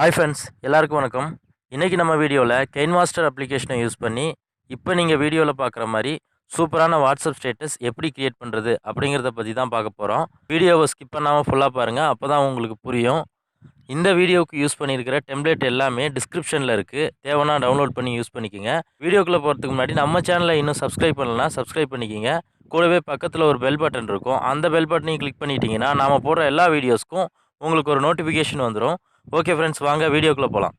Hi friends, எல்லாருக்கும் வணக்கம். இன்றைக்கி நம்ம வீடியோவில் கெயின்மாஸ்டர் அப்ளிகேஷனை யூஸ் பண்ணி இப்போ நீங்கள் வீடியோவில் பார்க்குற மாதிரி சூப்பரான வாட்ஸ்அப் ஸ்டேட்டஸ் எப்படி க்ரியேட் பண்ணுறது அப்படிங்கிறத பற்றி தான் பார்க்க போகிறோம். வீடியோவை ஸ்கிப் பண்ணாமல் ஃபுல்லாக பாருங்கள், அப்போ தான் உங்களுக்கு புரியும். இந்த வீடியோவுக்கு யூஸ் பண்ணியிருக்கிற டெம்ப்ளேட் எல்லாமே டிஸ்கிரிப்ஷனில் இருக்குது, தேவைன்னா டவுன்லோட் பண்ணி யூஸ் பண்ணிக்கோங்க. வீடியோக்குள்ளே போகிறதுக்கு முன்னாடி நம்ம சேனலை இன்னும் சப்ஸ்கிரைப் பண்ணலன்னா சப்ஸ்கிரைப் பண்ணிக்கோங்க. கூடவே பக்கத்தில் ஒரு பெல் பட்டன் இருக்கும், அந்த பெல் பட்டனையும் கிளிக் பண்ணிட்டீங்கன்னா நாம் போடுற எல்லா வீடியோஸ்க்கும் உங்களுக்கு ஒரு நோட்டிஃபிகேஷன் வந்துடும். ஓகே ஃப்ரெண்ட்ஸ், வாங்க வீடியோக்குள்ளே போகலாம்.